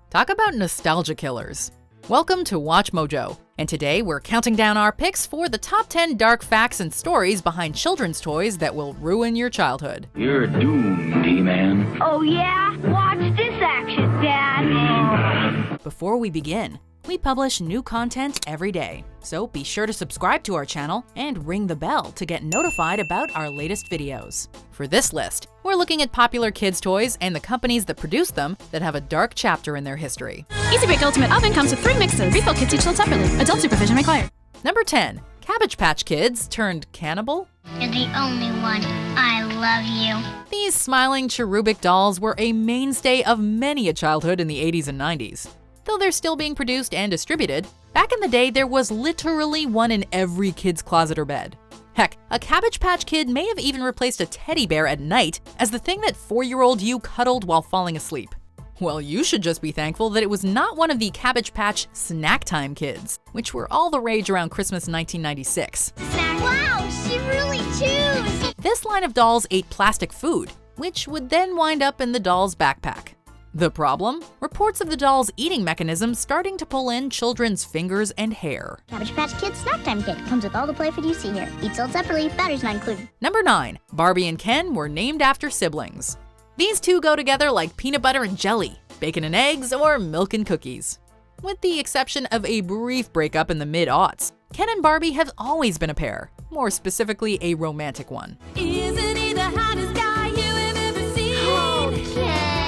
Talk about nostalgia killers. Welcome to Watch Mojo, and today we're counting down our picks for the top 10 dark facts and stories behind children's toys that will ruin your childhood. You're doomed, He-Man. Oh yeah? Watch this action, Dad. Before we begin, we publish new content every day, so be sure to subscribe to our channel and ring the bell to get notified about our latest videos. For this list, we're looking at popular kids' toys and the companies that produce them that have a dark chapter in their history. EasyBake Ultimate Oven comes with 3 mixes. Refill kits each sold separately. Adult supervision required. Number 10. Cabbage Patch Kids turned Cannibal. You're the only one. I love you. These smiling cherubic dolls were a mainstay of many a childhood in the 80s and 90s. Though they're still being produced and distributed, back in the day there was literally one in every kid's closet or bed. Heck, a Cabbage Patch Kid may have even replaced a teddy bear at night as the thing that 4-year-old you cuddled while falling asleep. Well, you should just be thankful that it was not one of the Cabbage Patch Snack Time Kids, which were all the rage around Christmas 1996. Wow, she really chews. This line of dolls ate plastic food, which would then wind up in the doll's backpack. The problem? Reports of the doll's eating mechanism starting to pull in children's fingers and hair. Cabbage Patch Kids Snack Time Kit comes with all the play food you see here. Each sold separately, batteries not included. Number 9. Barbie and Ken were named after siblings. These two go together like peanut butter and jelly, bacon and eggs, or milk and cookies. With the exception of a brief breakup in the mid-aughts, Ken and Barbie have always been a pair, more specifically a romantic one. Isn't he the hottest guy you have ever seen? Oh, Ken.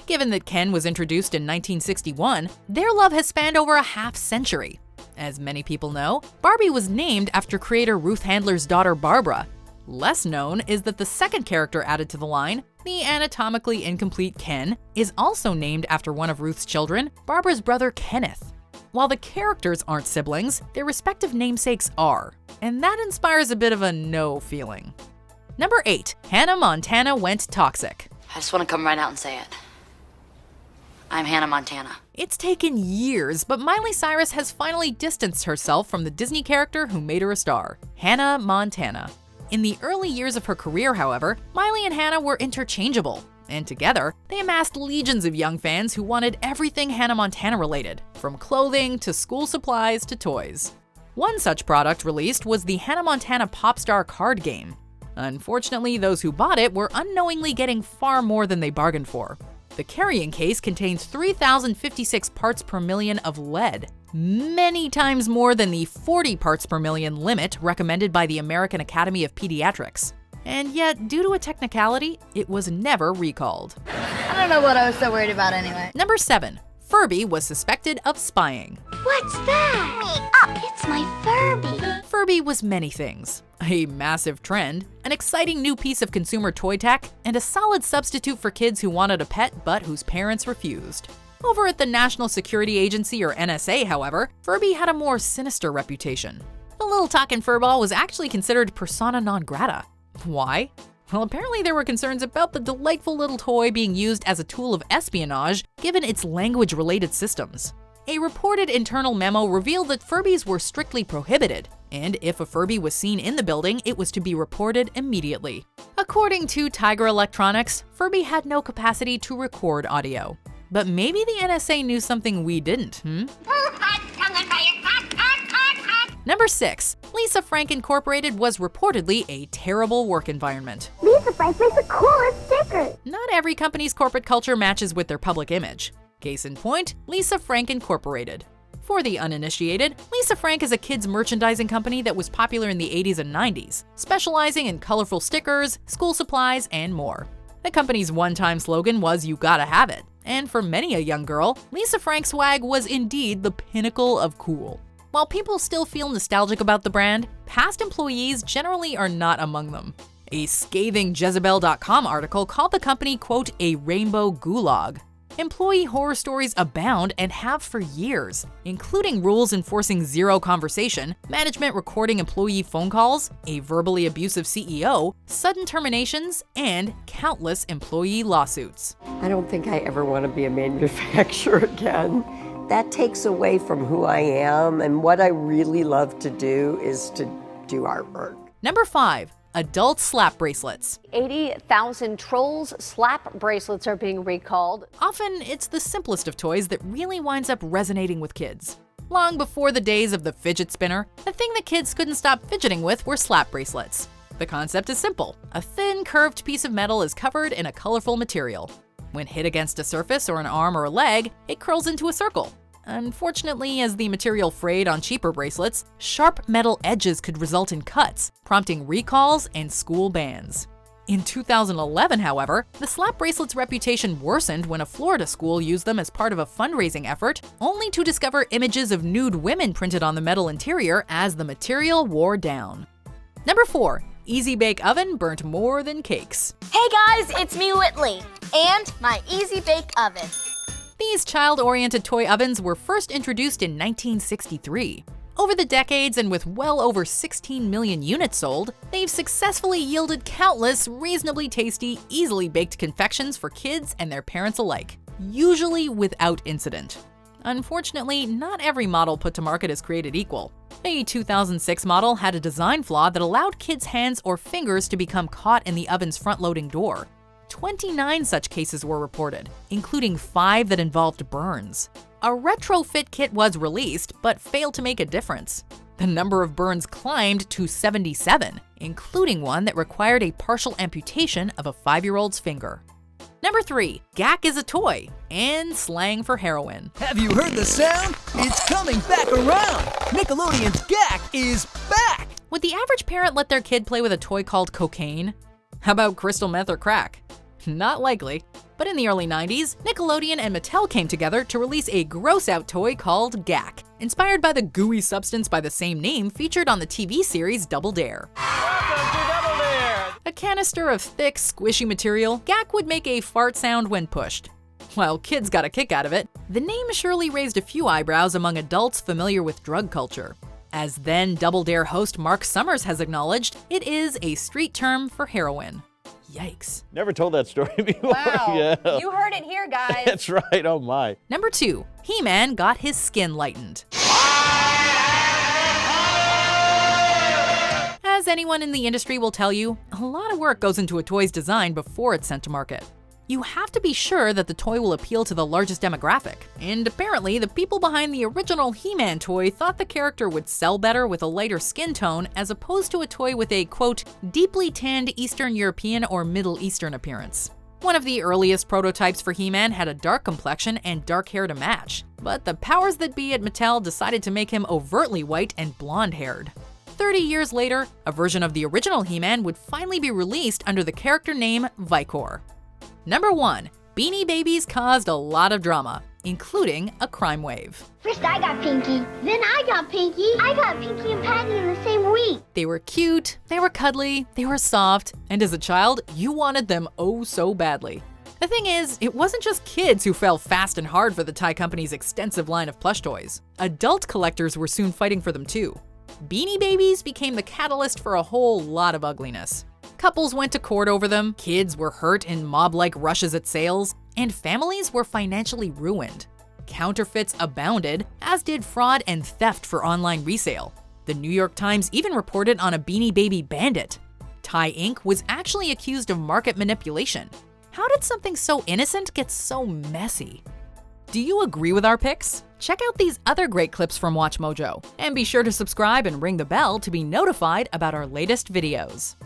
Given that Ken was introduced in 1961, their love has spanned over a half-century. As many people know, Barbie was named after creator Ruth Handler's daughter Barbara. Less known is that the second character added to the line, the anatomically incomplete Ken, is also named after one of Ruth's children, Barbara's brother Kenneth. While the characters aren't siblings, their respective namesakes are, and that inspires a bit of a no feeling. Number 8. Hannah Montana went toxic. I just want to come right out and say it. I'm Hannah Montana. It's taken years, but Miley Cyrus has finally distanced herself from the Disney character who made her a star, Hannah Montana. In the early years of her career, however, Miley and Hannah were interchangeable, and together, they amassed legions of young fans who wanted everything Hannah Montana related, from clothing to school supplies to toys. One such product released was the Hannah Montana Popstar card game. Unfortunately, those who bought it were unknowingly getting far more than they bargained for. The carrying case contains 3,056 parts per million of lead, many times more than the 40 parts per million limit recommended by the American Academy of Pediatrics. And yet, due to a technicality, it was never recalled. I don't know what I was so worried about anyway. Number 7. Furby was suspected of spying. What's that? It's my Furby. Furby was many things. A massive trend, an exciting new piece of consumer toy tech, and a solid substitute for kids who wanted a pet but whose parents refused. Over at the National Security Agency, or NSA, however, Furby had a more sinister reputation. The little talking furball was actually considered persona non grata. Why? Well, apparently there were concerns about the delightful little toy being used as a tool of espionage given its language-related systems. A reported internal memo revealed that Furbies were strictly prohibited, and if a Furby was seen in the building, it was to be reported immediately. According to Tiger Electronics, Furby had no capacity to record audio. But maybe the NSA knew something we didn't, Number 6. Lisa Frank Incorporated was reportedly a terrible work environment. Lisa Frank makes the coolest stickers. Not every company's corporate culture matches with their public image. Case in point, Lisa Frank Incorporated. For the uninitiated, Lisa Frank is a kids' merchandising company that was popular in the 80s and 90s, specializing in colorful stickers, school supplies, and more. The company's one-time slogan was "You gotta have it," and for many a young girl, Lisa Frank swag was indeed the pinnacle of cool. While people still feel nostalgic about the brand, past employees generally are not among them. A scathing Jezebel.com article called the company, quote, a rainbow gulag. Employee horror stories abound and have for years, including rules enforcing zero conversation, management recording employee phone calls, a verbally abusive CEO, sudden terminations, and countless employee lawsuits. I don't think I ever want to be a manufacturer again. That takes away from who I am, and what I really love to do is to do artwork. Number 5. adult slap bracelets. 80,000 Trolls slap bracelets are being recalled. Often, it's the simplest of toys that really winds up resonating with kids. Long before the days of the fidget spinner, the thing that kids couldn't stop fidgeting with were slap bracelets. The concept is simple. A thin, curved piece of metal is covered in a colorful material. When hit against a surface or an arm or a leg, it curls into a circle. Unfortunately, as the material frayed on cheaper bracelets, sharp metal edges could result in cuts, prompting recalls and school bans. In 2011, however, the slap bracelet's reputation worsened when a Florida school used them as part of a fundraising effort, only to discover images of nude women printed on the metal interior as the material wore down. Number 4. EasyBake oven burnt more than cakes. Hey guys, it's me, Whitley, and my EasyBake oven. These child-oriented toy ovens were first introduced in 1963. Over the decades and with well over 16 million units sold, they've successfully yielded countless reasonably tasty, easily baked confections for kids and their parents alike, usually without incident. Unfortunately, not every model put to market is created equal. A 2006 model had a design flaw that allowed kids' hands or fingers to become caught in the oven's front-loading door. 29 such cases were reported, including 5 that involved burns. A retrofit kit was released, but failed to make a difference. The number of burns climbed to 77, including one that required a partial amputation of a 5-year-old's finger. Number 3. Gak is a toy, and slang for heroin. Have you heard the sound? It's coming back around! Nickelodeon's Gak is back! Would the average parent let their kid play with a toy called cocaine? How about crystal meth or crack? Not likely. But in the early 90s, Nickelodeon and Mattel came together to release a gross-out toy called Gak, inspired by the gooey substance by the same name featured on the TV series Double Dare. Welcome to Double Dare! A canister of thick, squishy material, Gak would make a fart sound when pushed. While kids got a kick out of it, the name surely raised a few eyebrows among adults familiar with drug culture. As then Double Dare host Mark Summers has acknowledged, it is a street term for heroin. Yikes. Never told that story before. Wow. Yeah. You heard it here, guys. That's right, oh my. Number 2. Heman got his skin lightened. As anyone in the industry will tell you, a lot of work goes into a toy's design before it's sent to market. You have to be sure that the toy will appeal to the largest demographic, and apparently the people behind the original He-Man toy thought the character would sell better with a lighter skin tone as opposed to a toy with a, quote, deeply tanned Eastern European or Middle Eastern appearance. One of the earliest prototypes for He-Man had a dark complexion and dark hair to match, but the powers that be at Mattel decided to make him overtly white and blonde-haired. 30 years later, a version of the original He-Man would finally be released under the character name Vicor. Number 1. Beanie Babies caused a lot of drama, including a crime wave. First I got Pinky, then I got Pinky. I got Pinky and Patty in the same week. They were cute, they were cuddly, they were soft, and as a child, you wanted them oh so badly. The thing is, it wasn't just kids who fell fast and hard for the toy company's extensive line of plush toys. Adult collectors were soon fighting for them too. Beanie Babies became the catalyst for a whole lot of ugliness. Couples went to court over them, kids were hurt in mob-like rushes at sales, and families were financially ruined. Counterfeits abounded, as did fraud and theft for online resale. The New York Times even reported on a Beanie Baby bandit. Ty Inc. was actually accused of market manipulation. How did something so innocent get so messy? Do you agree with our picks? Check out these other great clips from WatchMojo, and be sure to subscribe and ring the bell to be notified about our latest videos.